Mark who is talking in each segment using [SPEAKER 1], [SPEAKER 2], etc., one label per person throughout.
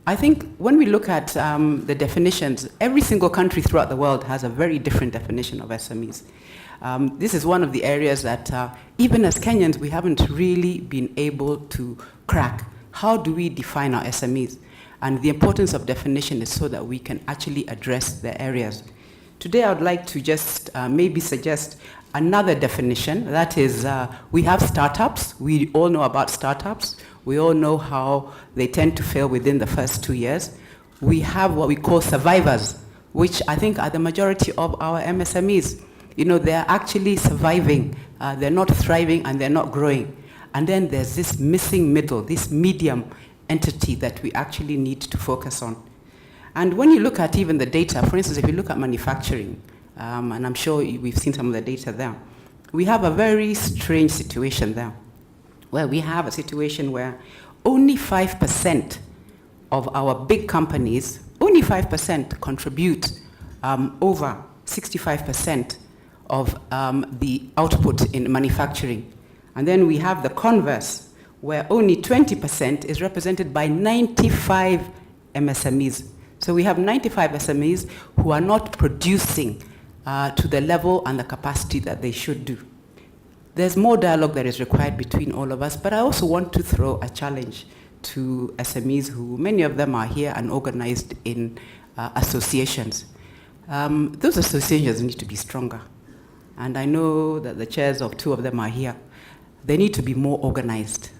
[SPEAKER 1] I think when we look at the definitions, every single country throughout the world has a very different definition of SMEs. This is one of the areas that even as Kenyans, we haven't really been able to crack. How do we define our SMEs? And the importance of definition is so that we can actually address the areas. Today, I would like to just maybe suggest another definition. That is, we have startups. We all know about startups. We all know how they tend to fail within the first 2 years. We have what we call survivors, which I think are the majority of our MSMEs. You know, they're actually surviving. They're not thriving and they're not growing. And then there's this missing middle, this medium entity that we actually need to focus on. And when you look at even the data, for instance, if you look at manufacturing, and I'm sure we've seen some of the data there, we have a very strange situation there, where we have a situation where only 5% of our big companies, only 5% contribute over 65% of the output in manufacturing. And then we have the converse, where only 20% is represented by 95 MSMEs. So we have 95 SMEs who are not producing to the level and the capacity that they should do. There's more dialogue that is required between all of us, but I also want to throw a challenge to SMEs who, many of them are here and organized in associations. Those associations need to be stronger. And I know that the chairs of 2 of them are here. They need to be more organized.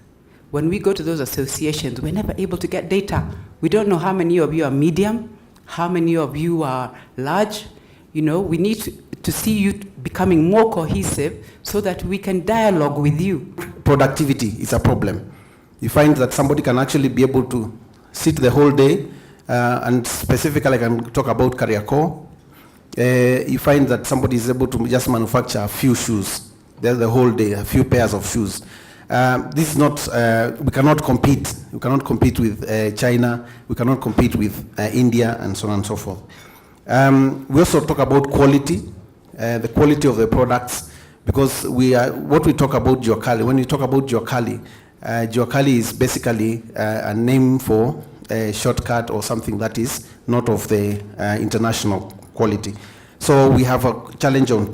[SPEAKER 1] When we go to those associations, we're never able to get data. We don't know how many of you are medium, how many of you are large. You know, we need to see you becoming more cohesive so that we can dialogue with you.
[SPEAKER 2] Productivity is a problem. You find that somebody can actually be able to sit the whole day, and specifically I can talk about career core. You find that somebody is able to just manufacture a few shoes. There's the whole day, a few pairs of shoes. This is not, we cannot compete. We cannot compete with China. We cannot compete with India and so on and so forth. We also talk about quality, the quality of the products, because what we talk about Juakali, when we talk about Juakali, Juakali is basically a name for a shortcut or something that is not of the international quality. So we have a challenge on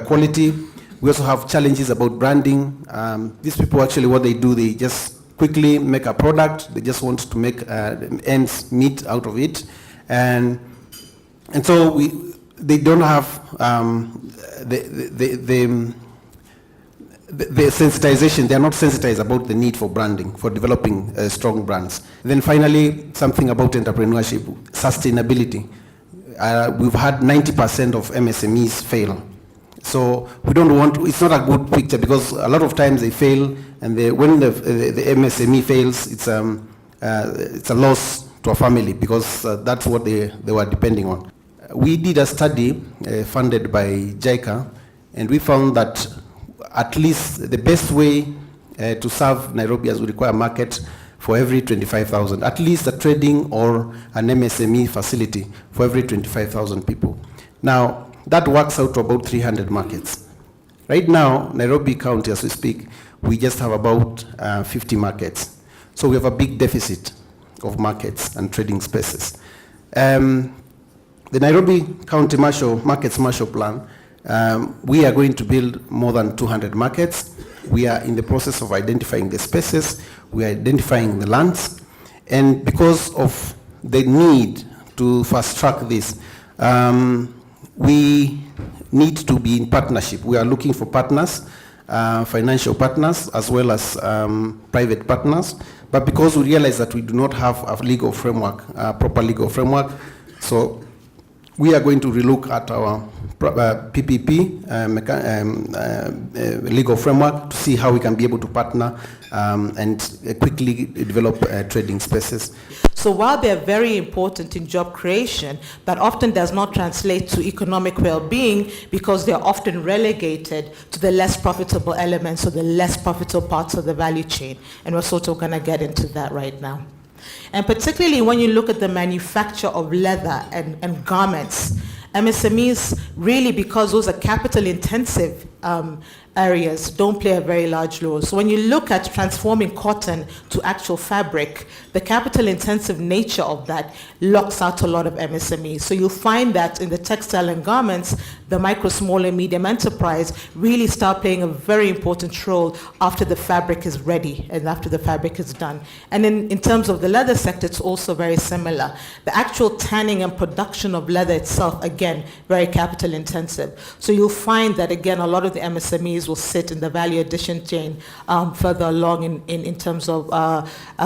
[SPEAKER 2] quality. We also have challenges about branding. These people actually, what they do, they just quickly make a product. They just want to make ends meet out of it. And so they don't have the sensitization. They are not sensitized about the need for branding, for developing strong brands. Then finally, something about entrepreneurship, sustainability. We've had 90% of MSMEs fail. So we don't want to, it's not a good picture, because a lot of times they fail, and when the MSME fails, it's a loss to a family, because that's what they were depending on. We did a study funded by JICA, and we found that at least the best way to serve Nairobi as we require a market for every 25,000, at least a trading or an MSME facility for every 25,000 people. Now, that works out to about 300 markets. Right now, Nairobi County, as we speak, we just have about 50 markets. So we have a big deficit of markets and trading spaces. The Nairobi County Markets Marshall Plan, we are going to build more than 200 markets. We are in the process of identifying the spaces. We are identifying the lands. And because of the need to fast track this, we need to be in partnership. We are looking for partners, financial partners, as well as private partners. But because we realize that we do not have a legal framework, a proper legal framework, so we are going to relook at our PPP legal framework to see how we can be able to partner and quickly develop trading spaces.
[SPEAKER 3] So while they're very important in job creation, that often does not translate to economic well-being, because they're often relegated to the less profitable elements or the less profitable parts of the value chain. And we're sort of going to get into that right now. And particularly when you look at the manufacture of leather and garments, MSMEs really, because those are capital intensive areas don't play a very large role. So when you look at transforming cotton to actual fabric, the capital intensive nature of that locks out a lot of MSMEs. So you'll find that in the textile and garments, the micro, small and medium enterprise really start playing a very important role after the fabric is ready and after the fabric is done. And in terms of the leather sector, it's also very similar. The actual tanning and production of leather itself, again, very capital intensive. So you'll find that, again, a lot of the MSMEs will sit in the value addition chain further along in terms of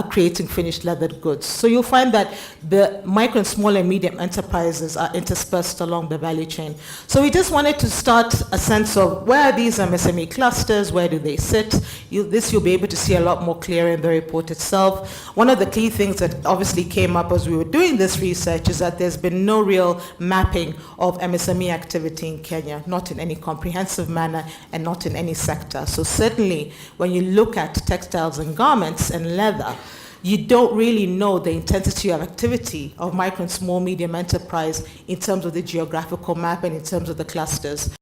[SPEAKER 3] creating finished leathered goods. So you'll find that the micro and small and medium enterprises are interspersed along the value chain. So we just wanted to start a sense of where are these MSME clusters, where do they sit? This you'll be able to see a lot more clear in the report itself. One of the key things that obviously came up as we were doing this research is that there's been no real mapping of MSME activity in Kenya, not in any comprehensive manner and not in any sector. So certainly when you look at textiles and garments and leather, you don't really know the intensity of activity of micro and small medium enterprise in terms of the geographical map and in terms of the clusters.